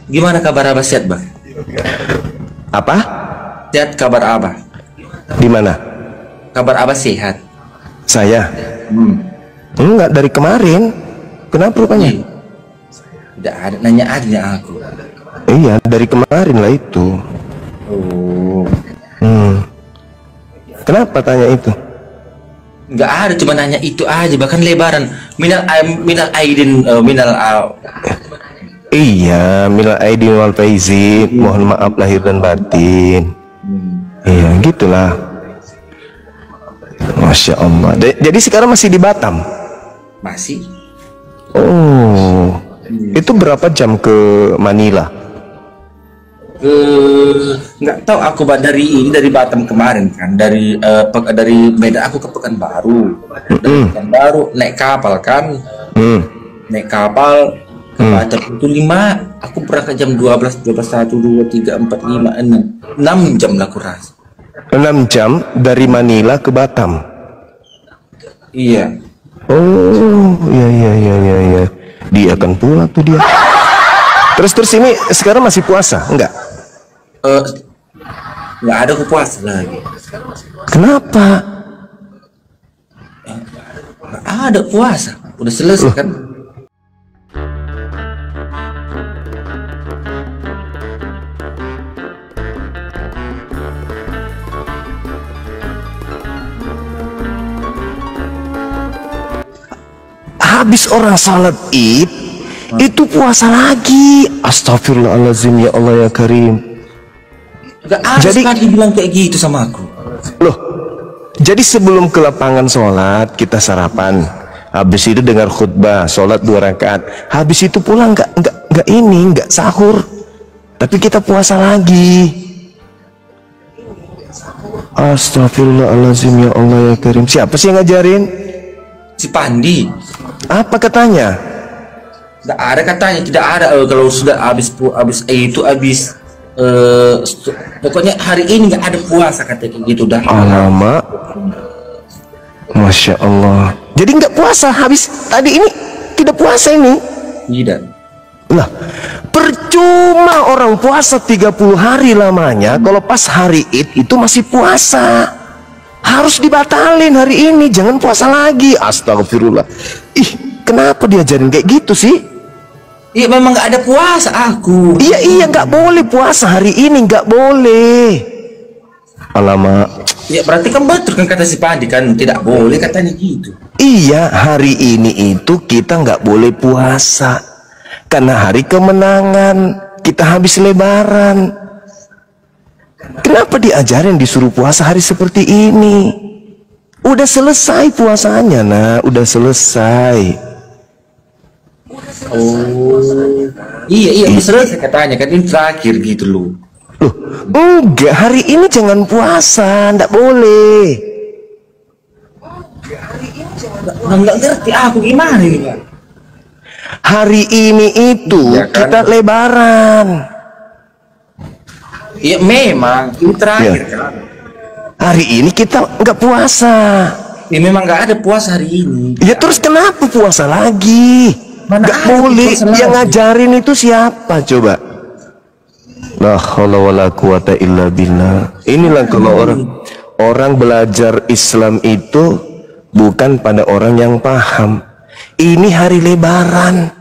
Gimana kabar Abah, sehat Bang? Apa? Sehat kabar Abah? Di mana? Kabar Abah sehat? Saya? Hmm. Enggak, dari kemarin. Kenapa rupanya? Tidak ada, nanya aja aku. Iya, dari kemarin lah itu. Oh. Kenapa tanya itu? Nggak ada, cuma nanya itu aja. Bahkan lebaran. Minal aidin, Iya, minal aidin wal faizin. Mohon maaf lahir dan batin. Iya, gitulah. Masya Allah. Jadi sekarang masih di Batam? Masih. Oh, itu berapa jam ke Manila? Nggak tahu aku dari Batam kemarin kan, dari Medan aku ke Pekanbaru. Dari Pekanbaru naik kapal kan, naik kapal ke Batam itu 5. Aku berangkat jam 12, 1, 2, 3, 4, 5, 6 jam lah aku rasa. 6 jam dari Manila ke Batam. Iya. Oh, iya. Dia akan pulang tuh dia. Terus ini sekarang masih puasa? Enggak? Nggak ada aku puasa lagi. Kenapa? Nggak ada puasa. Udah selesai kan? Habis orang salat Id itu puasa lagi. Astagfirullahaladzim, ya Allah ya Karim. Nggak ada sekali bilang kayak gitu sama aku. Loh, jadi sebelum ke lapangan sholat kita sarapan, habis itu dengar khutbah, sholat 2 rakaat, habis itu pulang nggak sahur, tapi kita puasa lagi. Astagfirullahaladzim, ya Allah ya Karim. Siapa sih yang ngajarin? Si Pandi. Apa katanya? Nggak ada katanya, tidak ada. Kalau sudah habis pokoknya hari ini nggak ada puasa katanya gitu dah. Alamak, Masya Allah. Jadi nggak puasa, habis tadi ini tidak puasa ini? Tidak. Lah, percuma orang puasa 30 hari lamanya kalau pas hari Id itu masih puasa. Harus dibatalin hari ini, jangan puasa lagi. Astagfirullah. Ih, kenapa diajarin kayak gitu sih? Iya, memang nggak ada puasa aku. Iya, nggak boleh puasa hari ini, nggak boleh. Alamak. Ya berarti kan betul kan kata si Pandi kan, tidak boleh katanya gitu. Iya, hari ini itu kita nggak boleh puasa karena hari kemenangan, kita habis lebaran. Kenapa diajarin disuruh puasa hari seperti ini? Udah selesai puasanya, nah, udah selesai. Oh, iya, selesai katanya kan, ini terakhir gitu loh. Loh, enggak, hari ini jangan puasa, nggak boleh. Nggak ngerti aku gimana ini Pak. Hari ini itu ya kan? kita lebaran. Iya memang ini terakhir kan. Hari ini kita nggak puasa. Ya memang nggak ada puasa hari ini. Ya terus kenapa puasa lagi? Mana nggak ada boleh. puasa Yang lagi? ngajarin itu siapa coba? La haula wala quwata illa billah. Inilah kalau orang belajar Islam itu bukan pada orang yang paham. Ini hari lebaran,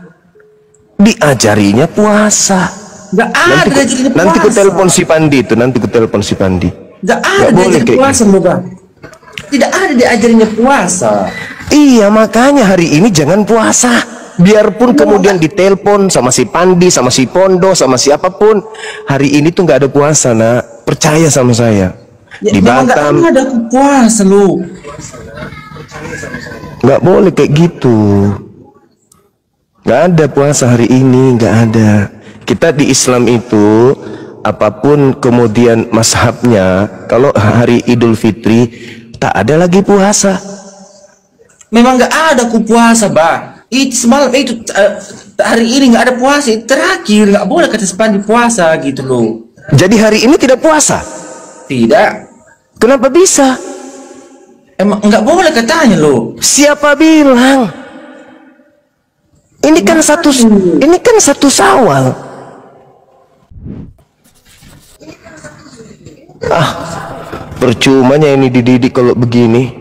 diajarinya puasa. Nggak ada. Nanti ku telepon si Pandi itu, Nggak ada diajarin puasa gitu. Bang. Tidak ada diajarinnya puasa. Iya, makanya hari ini jangan puasa. Biarpun kemudian ditelepon sama si Pandi, sama si Pondo, sama siapapun, hari ini tuh nggak ada puasa, nak. Percaya sama saya. Ya, Di Batam nggak ada puasa lu. nggak boleh kayak gitu. Nggak ada puasa hari ini, nggak ada. Kita di Islam itu apapun kemudian mazhabnya, kalau hari Idul Fitri tak ada lagi puasa. Memang nggak ada aku puasa, Bang. Itu semalam itu hari ini nggak ada puasa. Terakhir nggak boleh kata Spandi puasa gitu loh. Jadi hari ini tidak puasa? Tidak. Kenapa bisa? Emang nggak boleh katanya loh. Siapa bilang? Ini kan satu Syawal. Ah, percumanya ini dididik kalau begini.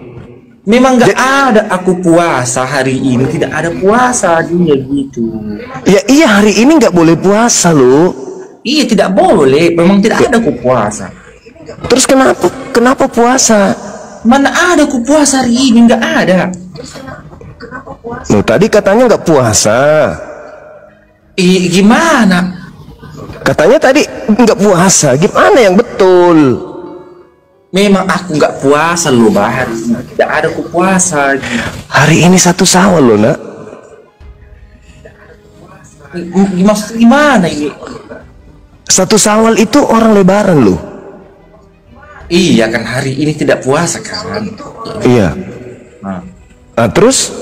Memang nggak ada aku puasa hari ini, tidak ada puasa dia gitu. Ya iya, hari ini nggak boleh puasa loh. Iya tidak boleh, memang tidak ada aku puasa. Terus kenapa puasa? Mana ada aku puasa hari ini, nggak ada. Loh, tadi katanya nggak puasa. Gimana? Katanya tadi nggak puasa. Gimana yang betul? Memang aku nggak puasa loh, Bah. Tidak ada aku puasa. Hari ini 1 Syawal loh, nak. Maksud gimana ini? 1 Syawal itu orang Lebaran loh. Iya kan hari ini tidak puasa kan? Iya. Nah, terus?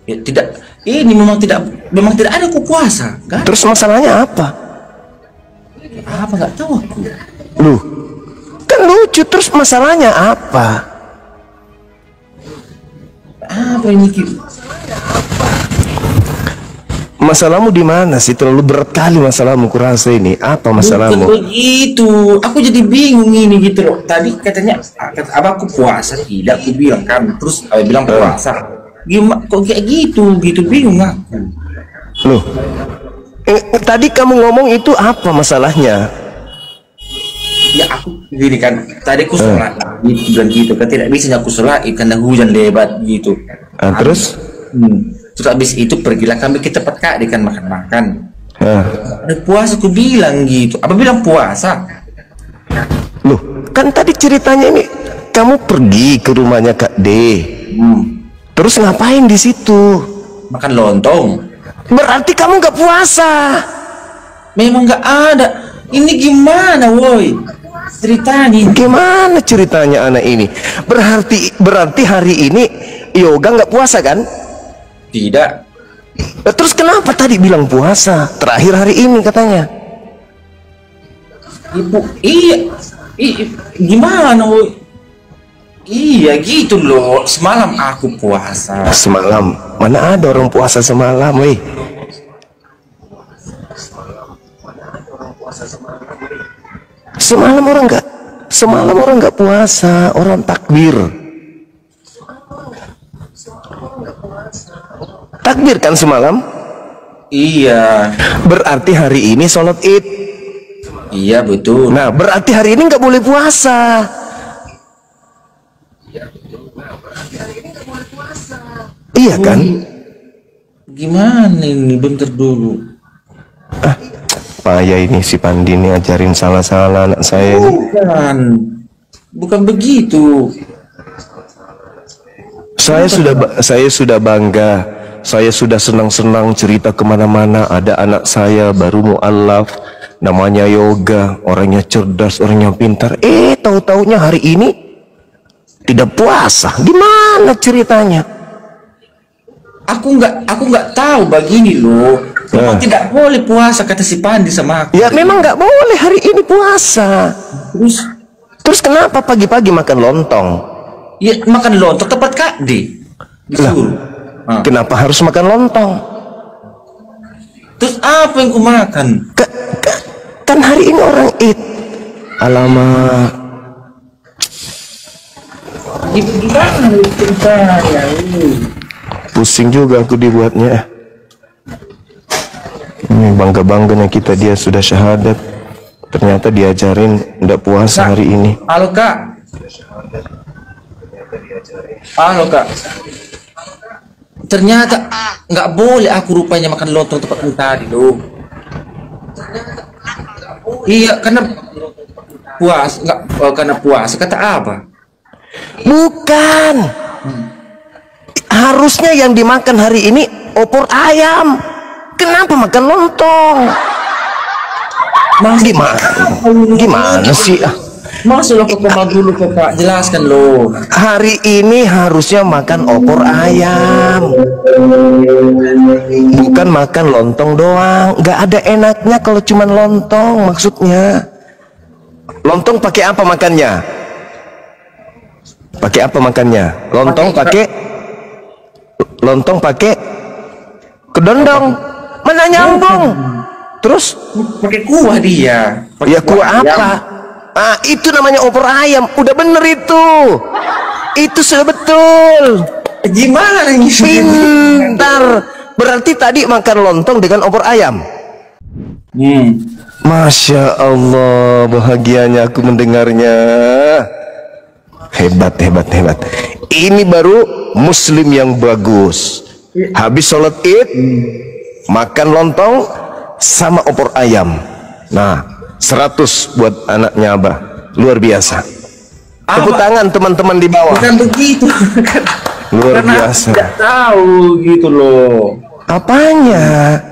Ya, tidak. Ini memang tidak ada aku puasa. Kan? Terus masalahnya apa? Apa nggak tahu aku. Loh, kan lucu. Terus masalahnya apa? Apa ini? Masalahmu di mana sih? Terlalu berat kali masalahmu, kurasa ini. Apa masalahmu? Bukan begitu. Aku jadi bingung ini gitu loh. Tadi katanya apa aku puasa? Tidak, aku bilang kan. Terus bilang puasa. Gimana kok kayak gitu bingung aku. Loh, tadi kamu ngomong itu apa masalahnya? Ya aku gini kan, tadi aku sholat gitu kan, tidak bisa aku sholat karena hujan lebat gitu. Terus? Terus habis itu pergilah kami ke tempat Kak kan makan-makan. Ada puasa aku bilang gitu. Apa bilang puasa? Loh, kan tadi ceritanya ini kamu pergi ke rumahnya Kak D. Terus ngapain di situ? Makan lontong. Berarti kamu nggak puasa. Memang nggak ada. Ini gimana, woi? Ceritanya. Gimana ceritanya anak ini? Berarti hari ini Yoga nggak puasa kan? Tidak. Terus kenapa tadi bilang puasa? Terakhir hari ini katanya. Ibu, iya. Gimana, woi? Iya gitu loh. Semalam aku puasa. Semalam? Mana ada orang puasa semalam, weh? Semalam orang nggak puasa, orang takbir. Takbir kan semalam? Iya. Berarti hari ini sholat Id. Iya betul. Nah, berarti hari ini nggak boleh puasa. Iya kan? Gimana ini? Bentar dulu. Payah ini si Pandi ini ajarin salah-salah anak saya. Bukan begitu. Saya sudah bangga. Saya sudah senang-senang cerita kemana-mana. Ada anak saya baru mu'alaf, namanya Yoga, orangnya cerdas, orangnya pintar. Tahu-taunya hari ini tidak puasa. Gimana ceritanya? Aku nggak tahu begini loh. Tidak boleh puasa kata si Pandi sama aku. Ya memang nggak boleh hari ini puasa. Terus kenapa pagi-pagi makan lontong? Ya makan lontong tempat Kak D. Disuruh. Kenapa harus makan lontong? Terus apa yang ku makan? Kan hari ini orang Id. Alamak. Gimana ceritanya ini? Pusing juga aku dibuatnya. Ini bangga-bangganya kita, dia sudah syahadat. Ternyata diajarin tidak puasa hari ini. Halo Kak. Halo Kak. Ternyata nggak boleh aku rupanya makan lontong tempat tadi loh. Iya karena puasa, nggak karena puasa. Kata apa? Bukan. Harusnya yang dimakan hari ini opor ayam. Kenapa makan lontong? Gimana sih? Masuklah ke kamar dulu Pak, jelaskan loh. Hari ini harusnya makan opor ayam, bukan makan lontong doang. Nggak ada enaknya kalau cuma lontong. Maksudnya lontong pakai apa makannya? Pakai apa makannya? Lontong pakai kedondong. Mana nyambung? Terus pakai kuah dia. Ya kuah apa? Itu namanya opor ayam. Udah bener itu. Itu sudah betul. Gimana ini? Pintar. Berarti tadi makan lontong dengan opor ayam. Masya Allah, bahagianya aku mendengarnya. Hebat, hebat, hebat. Ini baru muslim yang bagus. Habis sholat id, makan lontong sama opor ayam. Nah, 100 buat anaknya Abah. Luar biasa. Tepuk tangan teman-teman di bawah. Bukan begitu. Luar Karena biasa. tidak tahu gitu loh. Apanya?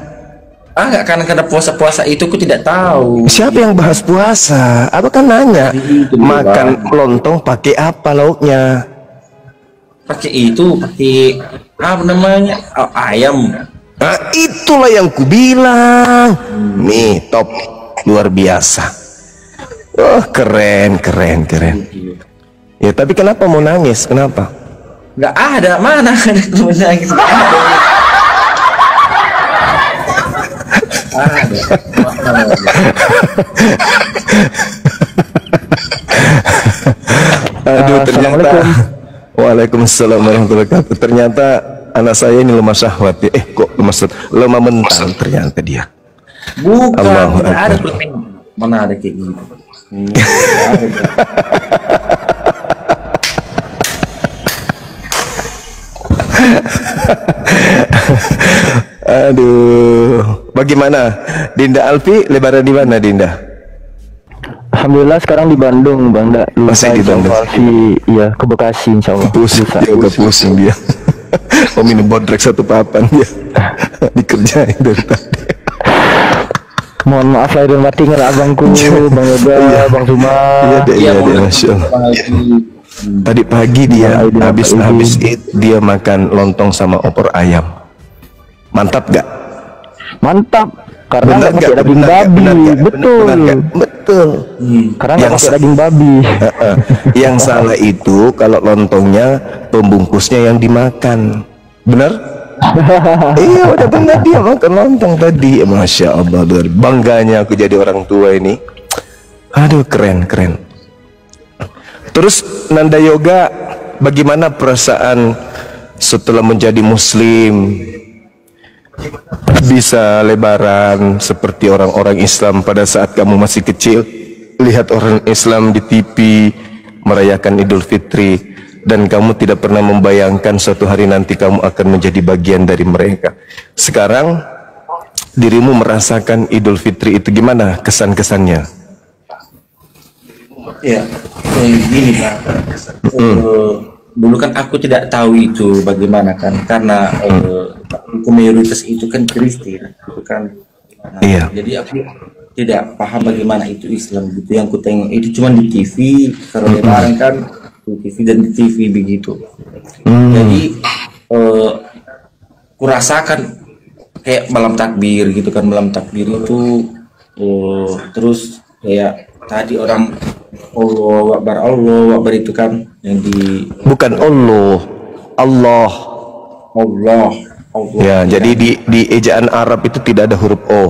Enggak, karena puasa-puasa itu aku tidak tahu. Siapa yang bahas puasa? Abah kan nanya. Itu, Makan lontong pakai apa lauknya? Pakai apa namanya? Ayam. Nah, itulah yang ku bilang. Nih, top. Luar biasa. Oh, keren, keren, keren. Ya, tapi kenapa mau nangis? Kenapa? Enggak ada, mana ada nangis. Aduh, ternyata. Waalaikumsalam warahmatullahi wabarakatuh. Ternyata anak saya ini lemah syahwat. Kok lemah mental ternyata dia. Bukan, Allahu tidak ada Akbar. mana ada kayak gitu. Aduh, bagaimana Dinda Alfi? Lebaran di mana Dinda? Alhamdulillah sekarang di Bandung, Bang. Masih di Bandung. Iya, ke Bekasi insyaallah. Pusing dia, udah pusing dia. Mau minum bodrek 1 papan dia. Dikerjain dari tadi. Mohon maaf lahir dan batin abangku, Bang Yoga, Bang Zuma. Iya, Masya Allah. Tadi pagi dia habis it, dia makan lontong sama opor ayam. Mantap gak? Mantap. Karena nggak pakai daging babi. Betul. Betul. Karena nggak pakai daging babi. Yang salah itu kalau lontongnya pembungkusnya yang dimakan. Benar? Iya, udah benar dia makan lontong tadi. Masya Allah, bangganya aku jadi orang tua ini. Aduh, keren, keren. Terus Nanda Yoga, bagaimana perasaan setelah menjadi muslim? Bisa lebaran seperti orang-orang Islam pada saat kamu masih kecil, lihat orang Islam di TV merayakan Idul Fitri, dan kamu tidak pernah membayangkan suatu hari nanti kamu akan menjadi bagian dari mereka. Sekarang dirimu merasakan Idul Fitri itu gimana kesan-kesannya? Ya, gini Pak. Dulu kan aku tidak tahu itu bagaimana kan, karena mayoritas itu kan Kristen, gitu kan. Nah, Iya. Jadi aku tidak paham bagaimana itu Islam gitu. Yang ku tengok itu cuma di TV, kalau lebaran kan di TV dan di TV begitu. Jadi kurasakan kayak malam takbir gitu kan, malam takbir itu terus kayak tadi orang Allah Akbar itu kan yang di Bukan Allah. Allah. Ya, jadi di ejaan Arab itu tidak ada huruf O.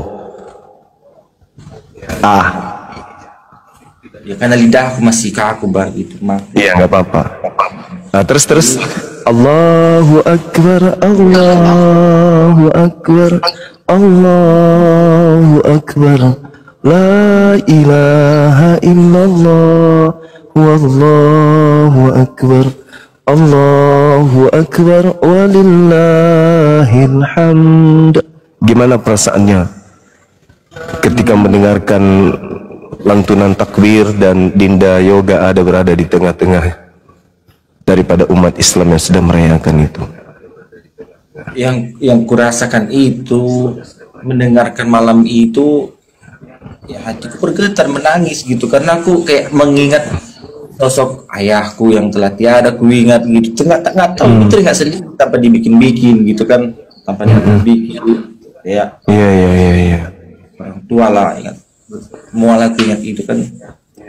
Ya karena lidahku masih kaku bar gitu mah. Iya, nggak apa-apa. Nah, terus Allahu Akbar, Allahu Akbar, Allahu Akbar, la ilaha illallah, wallahu akbar, Allahu Akbar, walillahil hamd. Gimana perasaannya ketika mendengarkan lantunan takbir dan Dinda Yoga ada berada di tengah-tengah daripada umat Islam yang sedang merayakan itu? Yang kurasakan itu, mendengarkan malam itu, ya hatiku bergetar, menangis gitu, karena aku kayak mengingat sosok ayahku yang telah tiada, ku ingat gitu. Nggak tahu itu nggak sendiri tanpa dibikin-bikin gitu kan, tanpa dibikin ya. Iya. Orang tua lah ingat, mual aku ingat itu kan,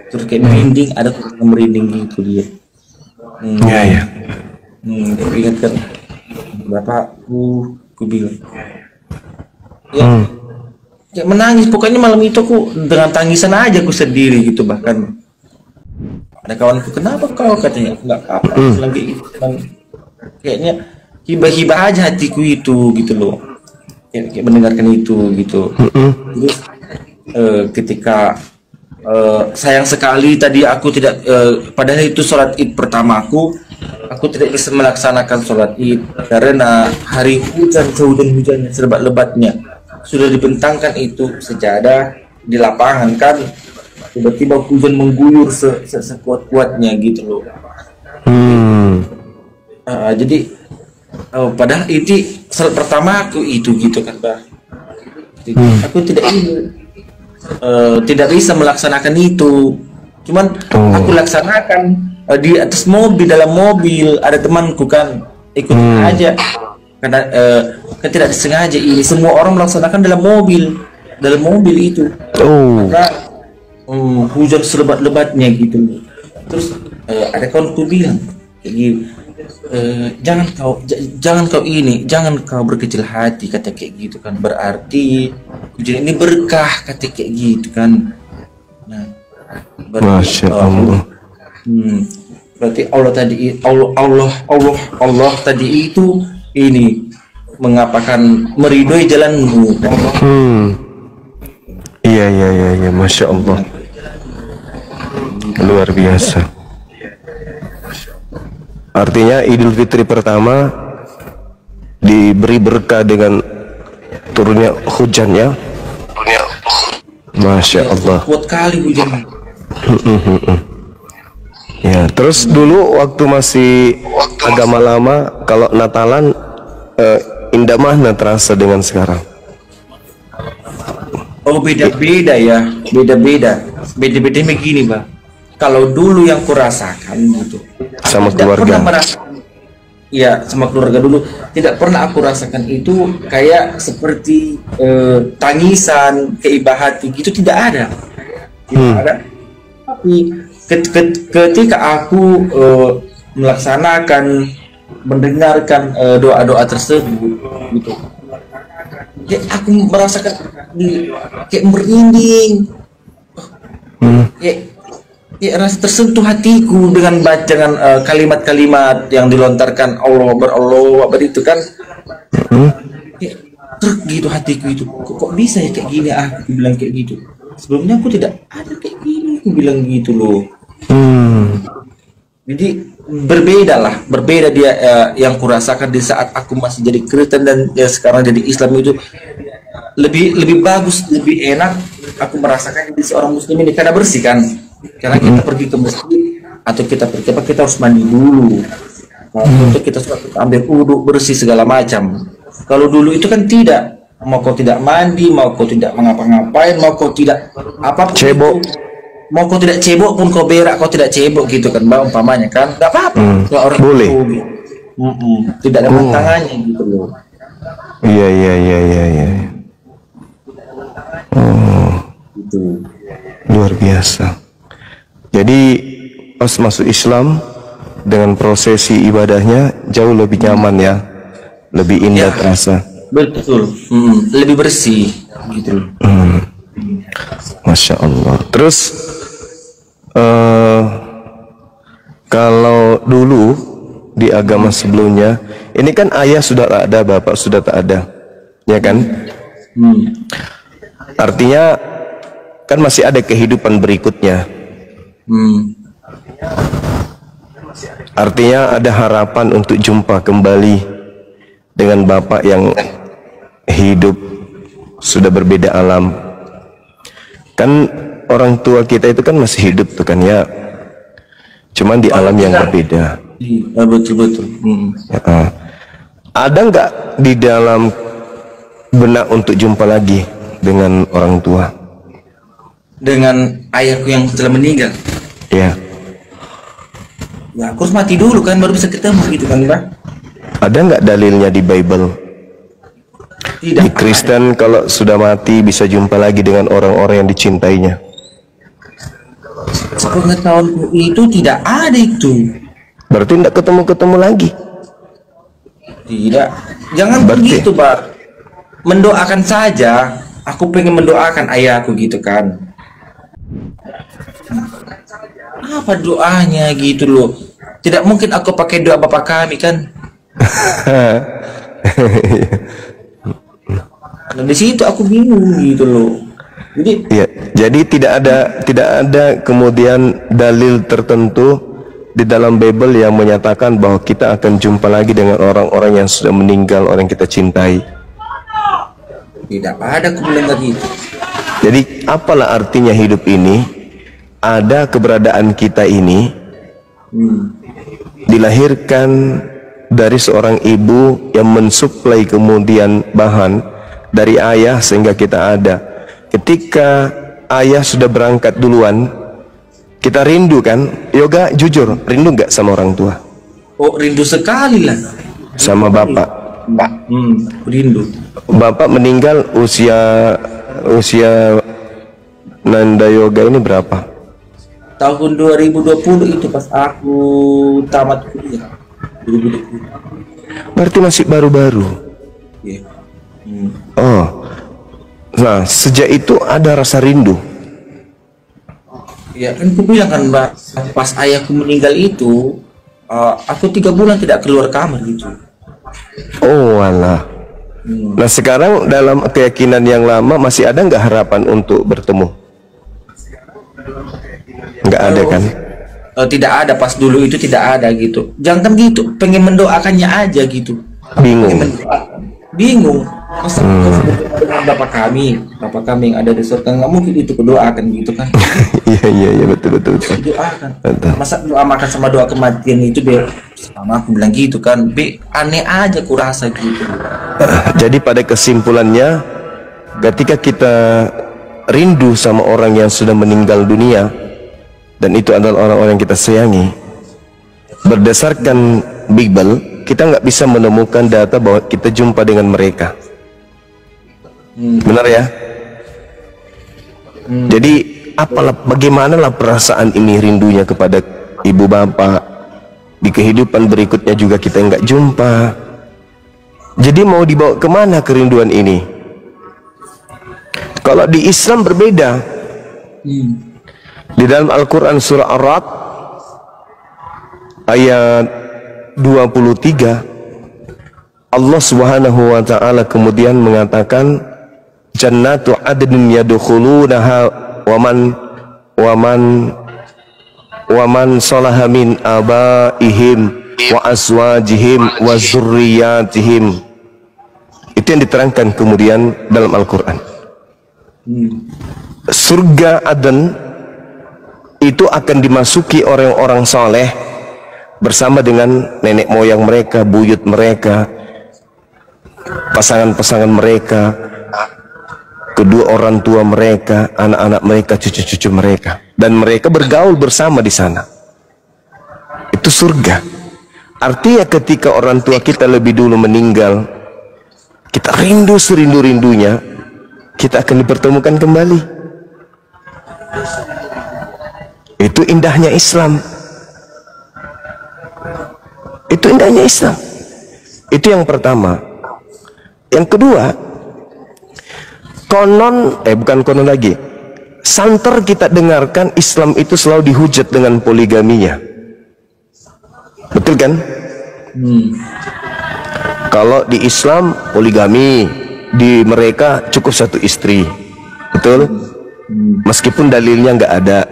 terus kayak merinding, ada merinding gitu dia. Iya. Aku ingat kan bapakku, ku bilang ya, kayak menangis. Pokoknya malam itu aku dengan tangisan aja aku sendiri gitu, bahkan Ada kawanku, kenapa kau, katanya, nggak apa-apa, bilang kayak gitu kan. Kayaknya hibah-hibah aja hatiku itu gitu loh, kayak mendengarkan itu gitu. Terus ketika sayang sekali tadi aku tidak padahal itu sholat id pertamaku, aku tidak bisa melaksanakan sholat id karena hari hujan, sehujan-hujannya, selebat-lebatnya sudah dibentangkan itu sejadah di lapangan kan, tiba-tiba hujan mengguyur sekuat-kuatnya gitu loh. Jadi padahal itu salat pertama aku itu gitu kan, Bah. Aku tidak bisa melaksanakan itu. Cuman aku laksanakan di atas mobil, dalam mobil ada temanku kan, ikut aja karena kan tidak disengaja ini semua orang melaksanakan dalam mobil itu. Karena hujan selebat-lebatnya gitu. Terus ada kawanku bilang kayak gitu, jangan kau berkecil hati, kata kayak gitu kan, berarti hujan ini berkah, kata kayak gitu kan. Nah, Masya Allah. Berarti Allah tadi itu ini mengapakan meridoi jalanmu. Iya, Masya Allah, luar biasa. Artinya Idul Fitri pertama diberi berkah dengan turunnya hujan ya. Masya Allah. Kuat kali hujan. Ya, terus dulu waktu masih agama lama, kalau Natalan indah mana terasa dengan sekarang? Oh, beda-beda ya, beda-beda begini, Bang. Kalau dulu yang kurasakan gitu, Sama tidak keluarga. pernah merasakan, ya sama keluarga dulu, tidak pernah aku rasakan itu kayak seperti tangisan, keibah hati gitu, tidak ada. Tapi ketika aku melaksanakan, mendengarkan doa-doa tersebut gitu, ya aku merasakan kayak merinding, ya rasa tersentuh hatiku dengan bacaan kalimat-kalimat yang dilontarkan Allah Akbar itu kan. Ya, gitu hatiku itu, kok bisa ya kayak gini, aku bilang kayak gitu. Sebelumnya aku tidak ada kayak gini, aku bilang gitu loh. Jadi berbeda dia yang kurasakan di saat aku masih jadi Kristen dan ya sekarang jadi Islam itu lebih bagus, lebih enak aku merasakan di seorang muslim ini karena bersih kan. Karena kita pergi ke masjid atau kita pergi apa, kita harus mandi dulu. Untuk kita ambil wudhu, bersih segala macam. Kalau dulu itu kan tidak, mau kau tidak mandi, mau kau tidak mengapa-ngapain, mau kau tidak apapun Cebok. mau kau tidak cebok pun, kau berak kau tidak cebok gitu kan, Bang, umpamanya kan, nggak apa-apa. Kalau orang Boleh. itu, tidak ada pantangannya gitu loh. Iya. Gitu. Luar biasa. Jadi pas masuk Islam dengan prosesi ibadahnya jauh lebih nyaman ya, lebih indah terasa. Betul, lebih bersih gitu. Masya Allah. Terus kalau dulu di agama sebelumnya, ini kan ayah sudah tak ada, bapak sudah tak ada, ya kan? Artinya kan masih ada kehidupan berikutnya. Artinya ada harapan untuk jumpa kembali dengan bapak yang hidup sudah berbeda alam. Kan orang tua kita itu kan masih hidup tuh kan ya, cuman di alam yang berbeda. Betul. Ya. Ada nggak di dalam benak untuk jumpa lagi dengan orang tua? Dengan ayahku yang telah meninggal. Ya. Ya, aku harus mati dulu kan baru bisa ketemu gitu kan, Bang. Ada nggak dalilnya di Bible? Tidak. Di Kristen kalau sudah mati bisa jumpa lagi dengan orang-orang yang dicintainya. Sepengetahuanku itu tidak ada itu. Berarti tidak ketemu-ketemu lagi. Tidak. Jangan Berarti- begitu, Bang. Mendoakan saja. Aku pengen mendoakan ayahku gitu kan. Apa doanya gitu loh? Tidak mungkin aku pakai doa bapak kami kan? Dan di situ aku bingung gitu loh. Jadi ya, jadi tidak ada kemudian dalil tertentu di dalam Bible yang menyatakan bahwa kita akan jumpa lagi dengan orang-orang yang sudah meninggal, orang yang kita cintai. tidak ada aku bilang gitu. Jadi apalah artinya hidup ini? Ada keberadaan kita ini dilahirkan dari seorang ibu yang mensuplai kemudian bahan dari ayah sehingga kita ada. Ketika ayah sudah berangkat duluan, kita rindu kan? Yoga jujur, rindu nggak sama orang tua? Oh rindu sekali lah. Sama bapak? Rindu. Bapak meninggal usia Nanda Yoga ini berapa? Tahun 2020 itu pas aku tamat kuliah. 2020. Berarti masih baru-baru. Yeah. Oh, nah sejak itu ada rasa rindu. Ya kan aku bilang kan Mbak, pas ayahku meninggal itu, aku 3 bulan tidak keluar kamar gitu. Oh alah. Nah sekarang dalam keyakinan yang lama masih ada nggak harapan untuk bertemu? Nggak ada kan? Tidak ada, pas dulu itu tidak ada gitu. Jangan gitu, pengen mendoakannya aja gitu. Bingung. Bingung. Masa dengan bapak kami yang ada di surga, nggak mungkin itu berdoakan gitu kan? Iya betul. Doakan. Masa doa makan sama doa kematian itu sama aku bilang gitu kan? Aneh aja kurasa gitu. Jadi pada kesimpulannya, ketika kita rindu sama orang yang sudah meninggal dunia, dan itu adalah orang-orang yang kita sayangi, berdasarkan Bible, kita nggak bisa menemukan data bahwa kita jumpa dengan mereka. Benar ya? Jadi bagaimanalah perasaan ini, rindunya kepada ibu bapak. Di kehidupan berikutnya juga kita nggak jumpa. Jadi mau dibawa kemana kerinduan ini? Kalau di Islam berbeda. Di dalam Al-Quran surah Ar-Ra'd ayat 23, Allah Subhanahu wa ta'ala kemudian mengatakan, jannatu adnin yadkhulunaha wa man salaha min abaihim wa azwajihim wa zurriyatihim. Itu yang diterangkan kemudian dalam Al-Quran. Surga Aden itu akan dimasuki orang-orang soleh bersama dengan nenek moyang mereka, buyut mereka, pasangan-pasangan mereka, kedua orang tua mereka, anak-anak mereka, cucu-cucu mereka, dan mereka bergaul bersama di sana. Itu surga. Artinya ketika orang tua kita lebih dulu meninggal, kita rindu serindu-rindunya, kita akan dipertemukan kembali. Itu indahnya Islam. Itu indahnya Islam. Itu yang pertama. Yang kedua, bukan konon lagi, santer kita dengarkan Islam itu selalu dihujat dengan poligaminya. Betul kan? Kalau di Islam poligami, di mereka cukup 1 istri. Betul? Meskipun dalilnya nggak ada.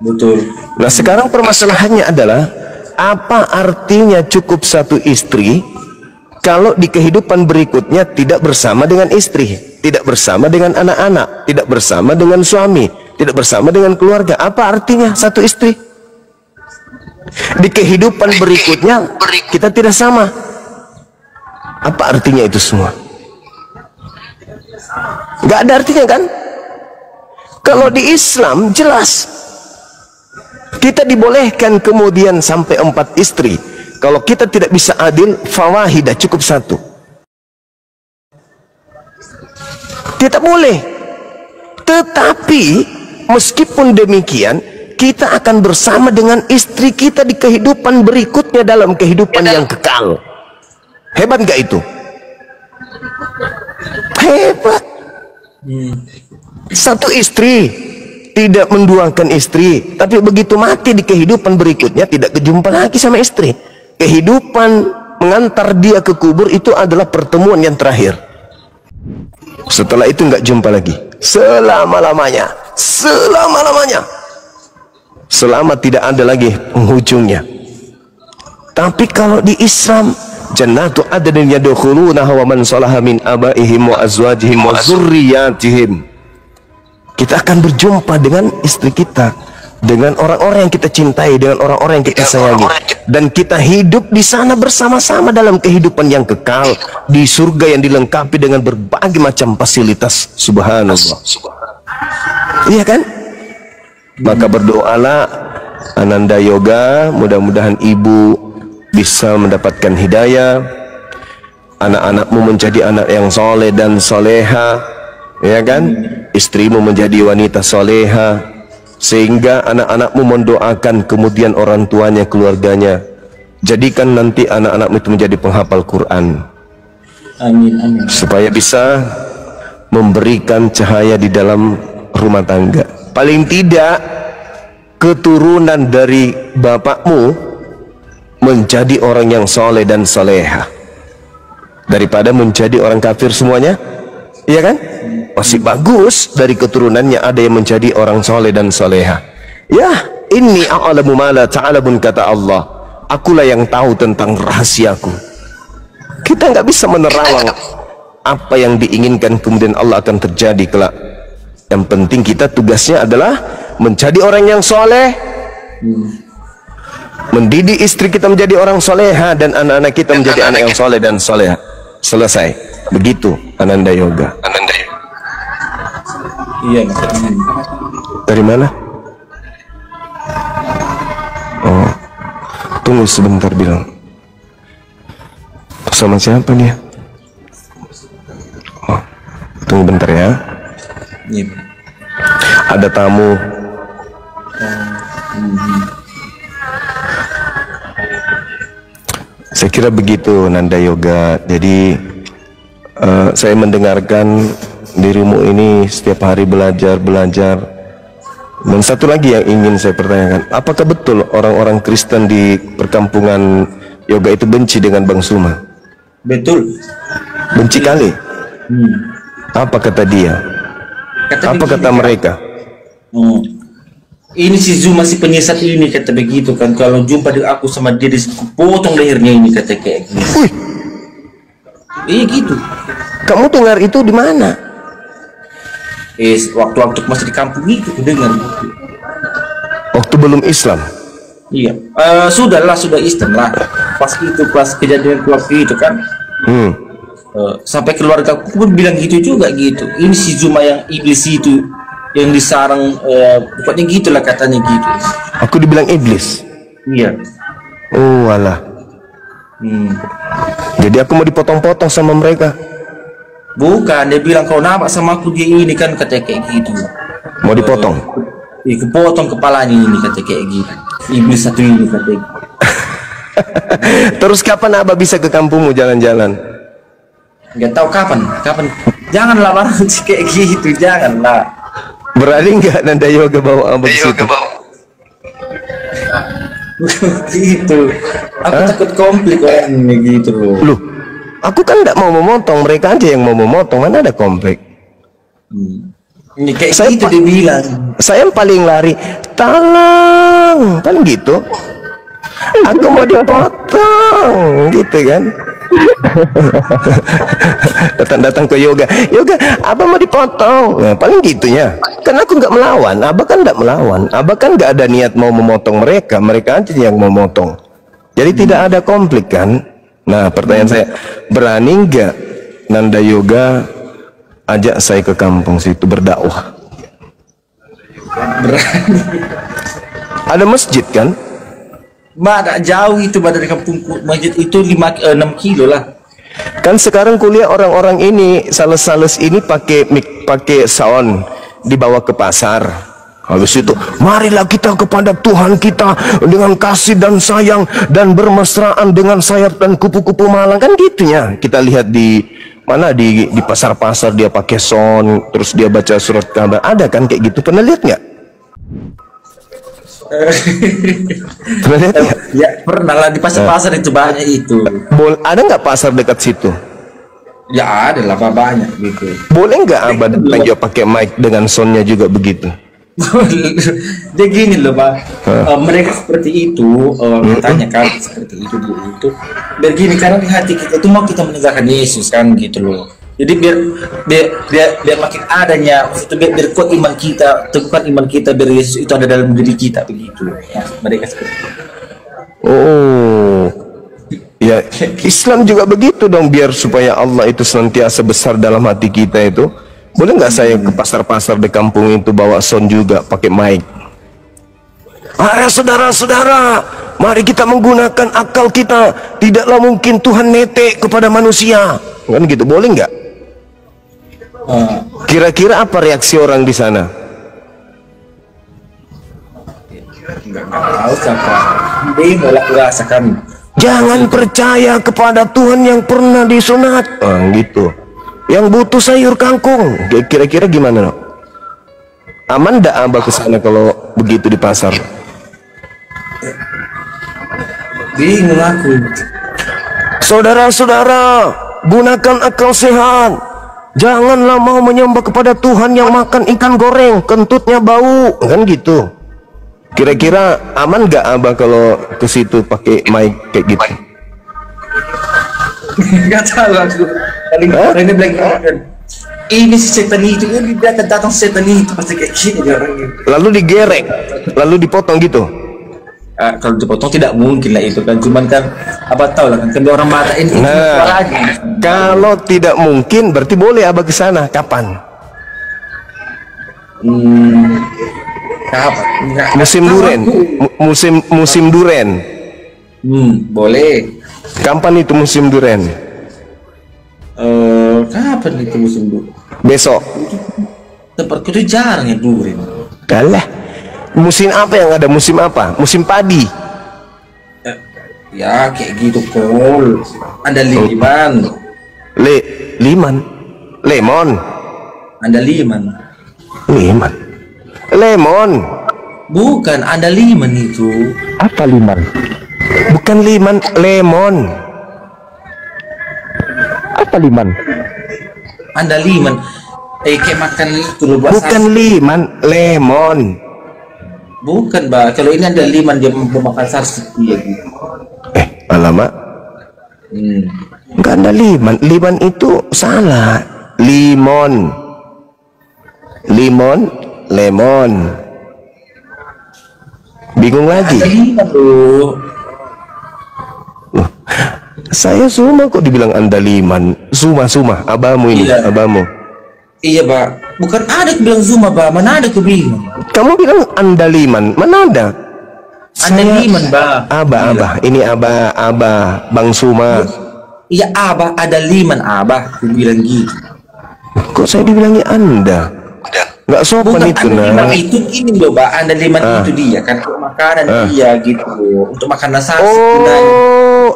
Betul. Nah sekarang permasalahannya adalah, apa artinya cukup 1 istri kalau di kehidupan berikutnya tidak bersama dengan istri, tidak bersama dengan anak-anak, tidak bersama dengan suami, tidak bersama dengan keluarga? Apa artinya 1 istri? Di kehidupan berikutnya kita tidak sama. Apa artinya itu semua? Nggak ada artinya kan? Kalau di Islam jelas kita dibolehkan kemudian sampai 4 istri. Kalau kita tidak bisa adil, fawahidah, cukup 1. Tidak boleh. Tetapi meskipun demikian, kita akan bersama dengan istri kita di kehidupan berikutnya, dalam kehidupan yang kekal. Hebat gak itu? Hebat. 1 istri tidak menduakan istri, tapi begitu mati di kehidupan berikutnya tidak kejumpa lagi sama istri. Kehidupan mengantar dia ke kubur itu adalah pertemuan yang terakhir. Setelah itu nggak jumpa lagi selama-lamanya, selama-lamanya, selama tidak ada lagi penghujungnya. Tapi kalau di Islam, jannatu adnin yadkhulunaha wa man salaha min abaihim wa azwajihim wa dzurriyyatihim. Kita akan berjumpa dengan istri kita, dengan orang-orang yang kita cintai, dengan orang-orang yang kita sayangi, dan kita hidup di sana bersama-sama dalam kehidupan yang kekal di surga yang dilengkapi dengan berbagai macam fasilitas. Subhanallah. Iya kan? Maka berdoalah Ananda Yoga, mudah-mudahan ibu bisa mendapatkan hidayah, anak-anakmu menjadi anak yang soleh dan soleha, ya kan? Istrimu menjadi wanita soleha, sehingga anak-anakmu mendoakan kemudian orang tuanya, keluarganya. Jadikan nanti anak-anakmu itu menjadi penghafal Quran. Amin, amin. Supaya bisa memberikan cahaya di dalam rumah tangga. Paling tidak keturunan dari bapakmu menjadi orang yang soleh dan soleha, daripada menjadi orang kafir semuanya. Iya kan? Masih bagus dari keturunannya ada yang menjadi orang soleh dan soleha. Ya, inni a'lamu ma la ta'lamun, kata Allah. Akulah yang tahu tentang rahasiaku. Kita nggak bisa menerawang apa yang diinginkan kemudian Allah akan terjadi kelak. Yang penting kita tugasnya adalah menjadi orang yang soleh, mendidik istri kita menjadi orang soleha, dan anak-anak kita menjadi anak yang soleh dan soleha. Selesai. Begitu Ananda Yoga. Iya, amin. Dari mana? Oh, tunggu sebentar, bilang. Sama siapa dia? Oh, tunggu bentar ya. Iya. Ada tamu. Saya kira begitu Nanda Yoga. Jadi saya mendengarkan dirimu ini setiap hari belajar. Dan satu lagi yang ingin saya pertanyakan, apakah betul orang-orang Kristen di perkampungan Yoga itu benci dengan Bang Suma? Betul. Benci kali. Apa kata dia? Apa kata mereka? Ini si Zuma, si penyesat ini, kata begitu kan, kalau jumpa dengan aku sama dia, potong lehernya ini, kata kayak gitu. Wih, iya gitu. kamu dengar itu di mana? Waktu masih di kampung itu aku dengar. Waktu belum Islam. Iya. Sudah Islam lah. Pas kejadian keluarga itu kan. Sampai keluarga aku pun bilang gitu juga gitu. Ini si Zuma yang iblis itu, yang disarang, pokoknya gitulah katanya gitu. Aku dibilang iblis. Iya. Oh alah. Jadi aku mau dipotong-potong sama mereka. Bukan, dia bilang kau nampak sama aku dia ini kan, katanya kayak gitu. Mau dipotong? Iya, kepotong kepalanya ini, katanya kayak gitu. Iblis satu ini, katanya. Terus kapan Abah bisa ke kampungmu jalan-jalan? Nggak tahu kapan. Janganlah barang kayak gitu, janganlah. Berani nggak Nanda Yoga bawa Abah ke situ? Gitu. Aku takut konflik orangnya gitu loh. Loh, aku kan nggak mau memotong, mereka aja yang mau memotong, mana ada konflik. Ini kayak saya gitu dia bilang. Saya yang paling lari, tolong, kan gitu. Aku mau dipotong, gitu kan. Datang ke Yoga, Abah mau dipotong. Nah, paling gitunya. Kan aku nggak melawan, Abah kan nggak melawan, Abah kan nggak ada niat mau memotong mereka aja yang mau memotong. Jadi tidak ada konflik kan. Nah, pertanyaan saya, berani nggak Nanda Yoga ajak saya ke kampung situ berdakwah? Berani. Ada masjid kan? Ada jauh itu dari kampungku, masjid itu 6 kilo lah. Kan sekarang kuliah orang-orang ini, sales-sales ini pakai sound dibawa ke pasar. Habis itu, marilah kita kepada Tuhan kita dengan kasih dan sayang dan bermesraan dengan sayap dan kupu-kupu malang, kan gitunya. Kita lihat di mana, di pasar-pasar dia pakai sound, terus dia baca surat kabar. Ada kan kayak gitu? Pernah lihat nggak? Pernah lihat nggak? Ya pernah lah di pasar-pasar itu banyak itu. Ada nggak pasar dekat situ? Ya ada lah banyak gitu. Boleh nggak abah datang juga pakai mic dengan soundnya juga begitu? Dia gini loh Pak, mereka seperti itu, katanya kan seperti itu itu. Biar gini karena di hati kita itu mau kita menegakkan Yesus kan gitu loh. Jadi biar makin adanya, itu biar kuat iman kita, teguhkan iman kita biar Yesus itu ada dalam diri kita begitu. Ya, mereka seperti itu. Oh, ya Islam juga begitu dong, biar supaya Allah itu senantiasa besar dalam hati kita itu. Boleh nggak saya ke pasar-pasar di kampung itu bawa sound juga pakai mic? Saudara-saudara, mari kita menggunakan akal kita. Tidaklah mungkin Tuhan netek kepada manusia. Kan gitu, boleh nggak? Kira-kira apa reaksi orang di sana? Nggak tahu siapa. Dia malah rasakan. Jangan percaya kepada Tuhan yang pernah disunat. Gitu. Yang butuh sayur kangkung. Kira-kira gimana, no? Aman ndak abah ke sana kalau begitu di pasar? Bingung aku. Saudara-saudara, gunakan akal sehat. Janganlah mau menyembah kepada Tuhan yang makan ikan goreng, kentutnya bau, kan gitu. Kira-kira aman nggak abah kalau ke situ pakai mic kayak gitu? Nggak tahu aku. Paling ini bilang ini si setan itu, ini dia akan datang setan itu pasti kayak gini dia orang ini. Lalu digerek, lalu dipotong gitu. Kalau dipotong tidak mungkin lah itu kan, cuman kan apa tahu lah kan orang mata ini. Nah, kalau tidak mungkin berarti boleh abah ke sana. Kapan? Kapan? Musim duren, musim duren. Boleh. Kapan itu musim duren? Kapan itu musim durian? Besok. Tempatku itu jarang ya durian. Kalah. Musim apa yang ada? Musim apa? Musim padi. Ya kayak gitu kol. Ada liman. Lemon. Ada liman. Lemon. Bukan, ada liman itu. Apa liman? Bukan liman, lemon. Apa liman? Ada liman. Kayak makan itu loh. Bukan liman, lemon. Bukan, Mbak. Kalau ini ada liman dia makan sarsi dia gitu. Alamak. Enggak ada liman. Liman itu salah. Lemon. Lemon. Bingung lagi. Ada liman loh. Saya Suma kok dibilang andaliman. Suma, abamu ini, Iya. abamu. Iya, Pak. Bukan ada aku bilang Zuma, Pak. Mana ada aku bilang. Kamu bilang andaliman, mana ada? Andaliman, Pak. Abah. Ini abah, Bang Suma. Iya, Abah, ada liman, Abah. Aku bilang gitu. Kok saya dibilangnya Anda? Nggak sopan Bukan itu, anda liman nah. itu ini loh, Pak. Anda liman itu dia kan untuk makanan dia gitu loh. Untuk makanan sarsi gunanya. Oh,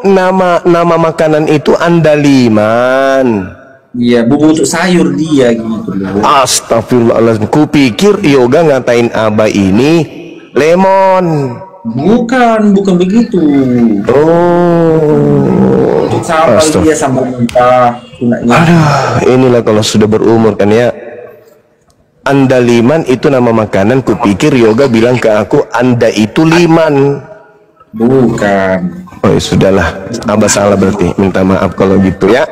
nama makanan itu andaliman. Iya, bumbu untuk sayur dia gitu loh. Astagfirullahaladzim. Kupikir yoga ngatain abah ini lemon. Bukan begitu. Oh, Untuk sambal dia sambal mentah gunanya. aduh, inilah kalau sudah berumur kan ya. Andaliman itu nama makanan. Kupikir yoga bilang ke aku anda itu liman. Bukan. Oh ya sudahlah, abah salah berarti. Minta maaf kalau gitu ya.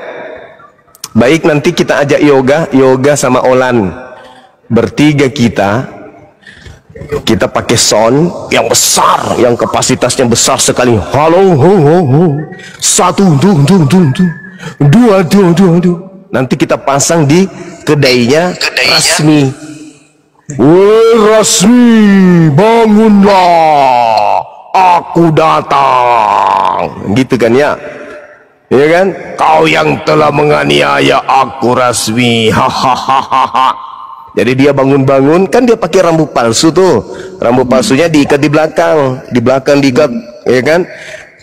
Baik, nanti kita ajak yoga sama Olan. Bertiga kita pakai sound yang besar, yang kapasitasnya besar sekali. Halo, satu, dua. Nanti kita pasang di kedainya Rasmi. Woi Rasmi, bangunlah, aku datang. Gitu kan ya? Ya kan? Kau yang telah menganiaya aku Rasmi. Hahaha. Jadi dia bangun-bangun, kan dia pakai rambut palsu tuh. Rambut palsunya diikat di belakang diikat, ya kan?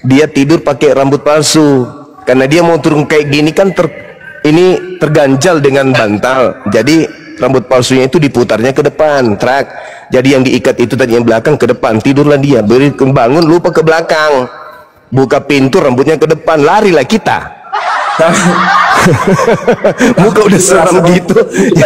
Dia tidur pakai rambut palsu. Karena dia mau turun kayak gini kan ini terganjal dengan bantal. Jadi rambut palsunya itu diputarnya ke depan, trak. Jadi yang diikat itu tadi yang belakang ke depan, tidurlah dia. Bangun lupa ke belakang, buka pintu rambutnya ke depan, larilah kita. Muka udah seram gitu.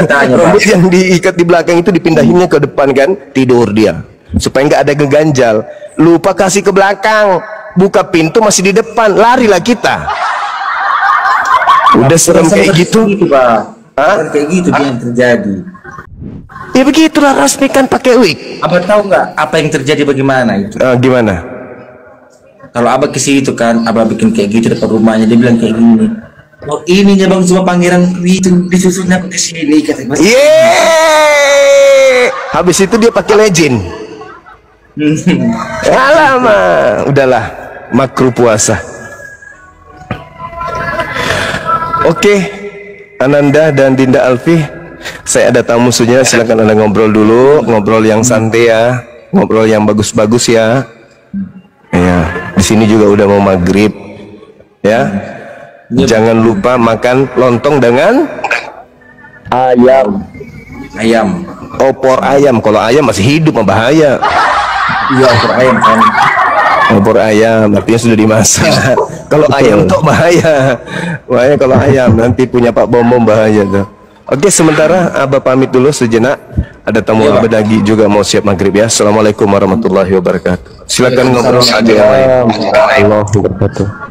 Rambut yang diikat di belakang itu dipindahinnya ke depan kan, tidur dia supaya nggak ada ngeganjal. Lupa kasih ke belakang, buka pintu masih di depan, larilah kita. Udah serem kayak gitu, Pak. Kayak gitu dia yang terjadi. Ya begitulah Rasmi kan pakai wig. Abah tahu nggak apa yang terjadi bagaimana itu? Gimana? Kalau abah ke situ kan, abah bikin kayak gitu depan rumahnya, dia bilang kayak gini. Oh ininya bang cuma pangeran itu disusunnya ke sini kata. Yeay! Habis itu dia pakai legend. Alamak, udahlah, makruh puasa. Oke, Ananda dan Dinda Alfi, saya ada tamu sunya, silakan Anda ngobrol dulu, ngobrol yang santai ya, ngobrol yang bagus-bagus ya. Ya, di sini juga udah mau maghrib, ya. Jangan lupa makan lontong dengan Ayam. Ayam. opor ayam. Kalau ayam masih hidup mah bahaya. Iya opor ayam kan. Opor ayam artinya sudah dimasak. Kalau ayam tuh bahaya. Bahaya kalau ayam, nanti punya Pak Bom bahaya tuh. Oke, sementara Abah pamit dulu sejenak. Ada tamu Abah Dagi juga mau siap maghrib ya. Assalamualaikum warahmatullahi wabarakatuh. Silakan ngobrol saja yang lain. Warahmatullahi wabarakatuh.